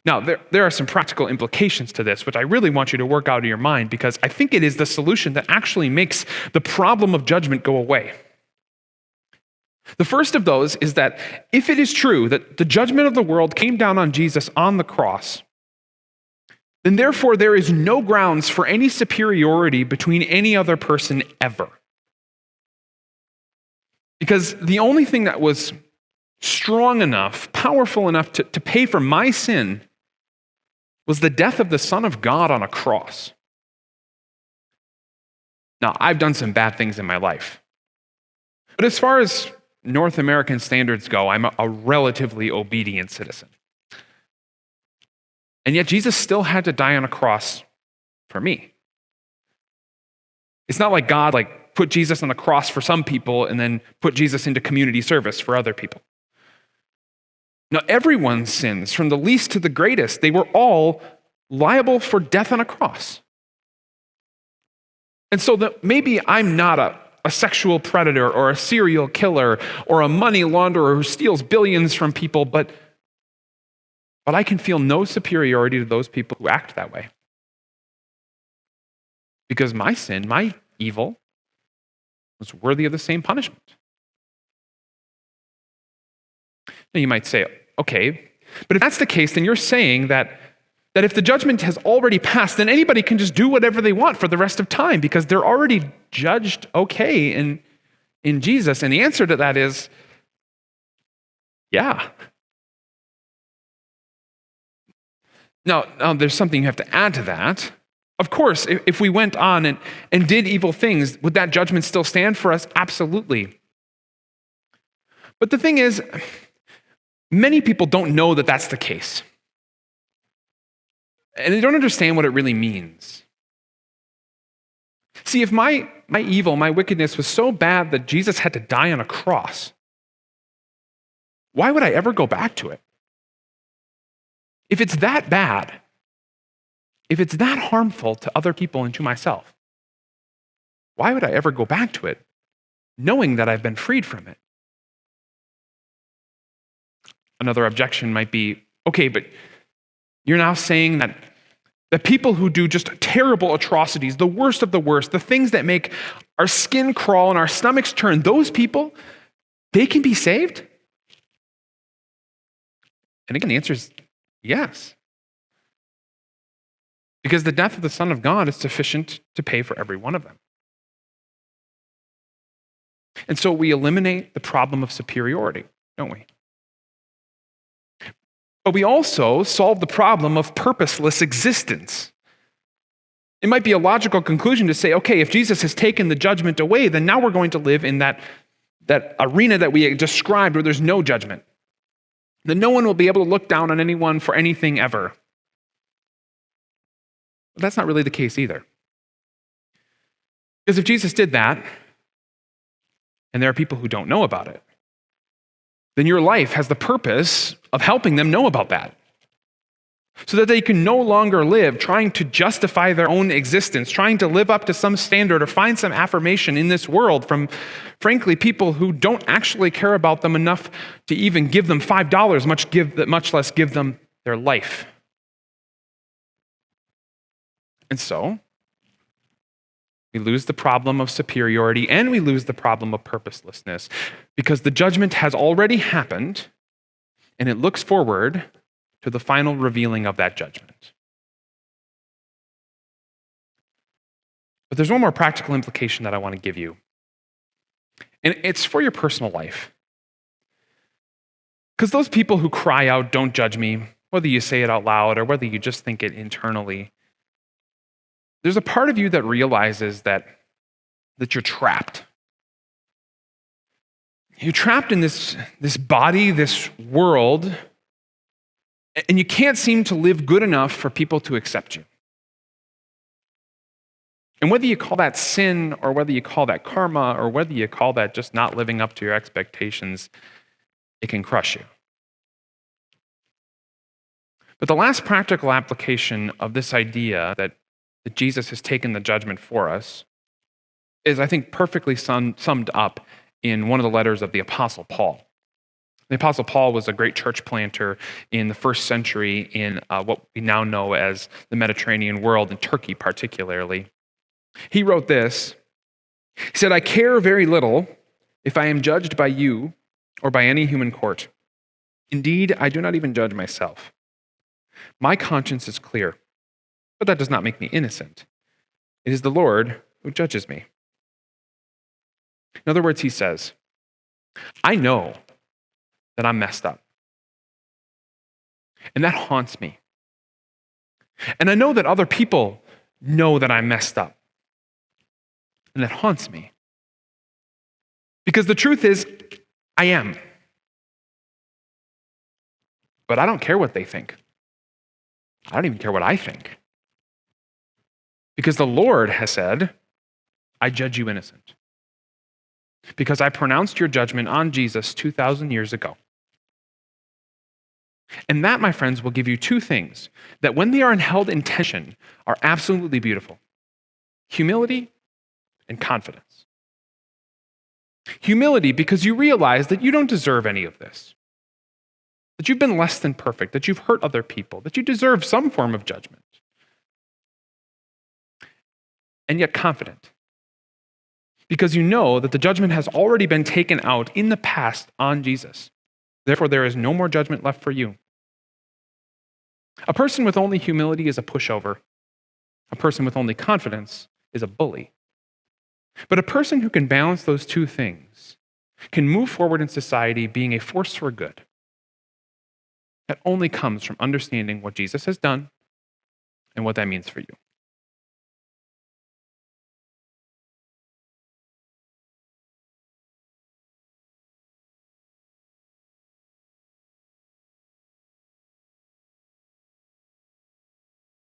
Now, there are some practical implications to this, which I really want you to work out of your mind, because I think it is the solution that actually makes the problem of judgment go away. The first of those is that if it is true that the judgment of the world came down on Jesus on the cross, then therefore there is no grounds for any superiority between any other person ever. Because the only thing that was strong enough, powerful enough to pay for my sin was the death of the Son of God on a cross. Now, I've done some bad things in my life. But as far as North American standards go, I'm a relatively obedient citizen. And yet Jesus still had to die on a cross for me. It's not like God put Jesus on the cross for some people and then put Jesus into community service for other people. Now, everyone's sins, from the least to the greatest, they were all liable for death on a cross. And so that maybe I'm not a sexual predator or a serial killer or a money launderer who steals billions from people, but I can feel no superiority to those people who act that way. Because my sin, my evil, was worthy of the same punishment. Now you might say, okay, but if that's the case, then you're saying that if the judgment has already passed, then anybody can just do whatever they want for the rest of time because they're already judged okay in Jesus. And the answer to that is, yeah. Now there's something you have to add to that. Of course, if we went on and did evil things, would that judgment still stand for us? Absolutely. But the thing is, many people don't know that that's the case. And they don't understand what it really means. See, if my evil, my wickedness was so bad that Jesus had to die on a cross, why would I ever go back to it? If it's that bad, if it's that harmful to other people and to myself, why would I ever go back to it knowing that I've been freed from it? Another objection might be, okay, but you're now saying that people who do just terrible atrocities, the worst of the worst, the things that make our skin crawl and our stomachs turn, those people, they can be saved? And again, the answer is yes. Because the death of the Son of God is sufficient to pay for every one of them. And so we eliminate the problem of superiority, don't we? But we also solve the problem of purposeless existence. It might be a logical conclusion to say, okay, if Jesus has taken the judgment away, then now we're going to live in that arena that we described where there's no judgment. Then no one will be able to look down on anyone for anything ever. But that's not really the case either. Because if Jesus did that, and there are people who don't know about it, then your life has the purpose of helping them know about that. So that they can no longer live trying to justify their own existence, trying to live up to some standard or find some affirmation in this world from, frankly, people who don't actually care about them enough to even give them $5, much less give them their life. And so, we lose the problem of superiority and we lose the problem of purposelessness because the judgment has already happened and it looks forward to the final revealing of that judgment. But there's one more practical implication that I want to give you. And it's for your personal life. Because those people who cry out, "Don't judge me," whether you say it out loud or whether you just think it internally, there's a part of you that realizes that you're trapped. You're trapped in this body, this world, and you can't seem to live good enough for people to accept you. And whether you call that sin or whether you call that karma or whether you call that just not living up to your expectations, it can crush you. But the last practical application of this idea that Jesus has taken the judgment for us is, I think, perfectly summed up in one of the letters of the Apostle Paul. The Apostle Paul was a great church planter in the first century in what we now know as the Mediterranean world, in Turkey particularly. He wrote this. He said, "I care very little if I am judged by you or by any human court. Indeed, I do not even judge myself. My conscience is clear, but that does not make me innocent. It is the Lord who judges me." In other words, he says, I know that I'm messed up. And that haunts me. And I know that other people know that I'm messed up. And that haunts me. Because the truth is, I am. But I don't care what they think. I don't even care what I think. Because the Lord has said, I judge you innocent. Because I pronounced your judgment on Jesus 2,000 years ago. And that, my friends, will give you two things that when they are held in tension are absolutely beautiful. Humility and confidence. Humility because you realize that you don't deserve any of this. That you've been less than perfect, that you've hurt other people, that you deserve some form of judgment. And yet confident. Because you know that the judgment has already been taken out in the past on Jesus. Therefore, there is no more judgment left for you. A person with only humility is a pushover. A person with only confidence is a bully. But a person who can balance those two things can move forward in society being a force for good. That only comes from understanding what Jesus has done and what that means for you.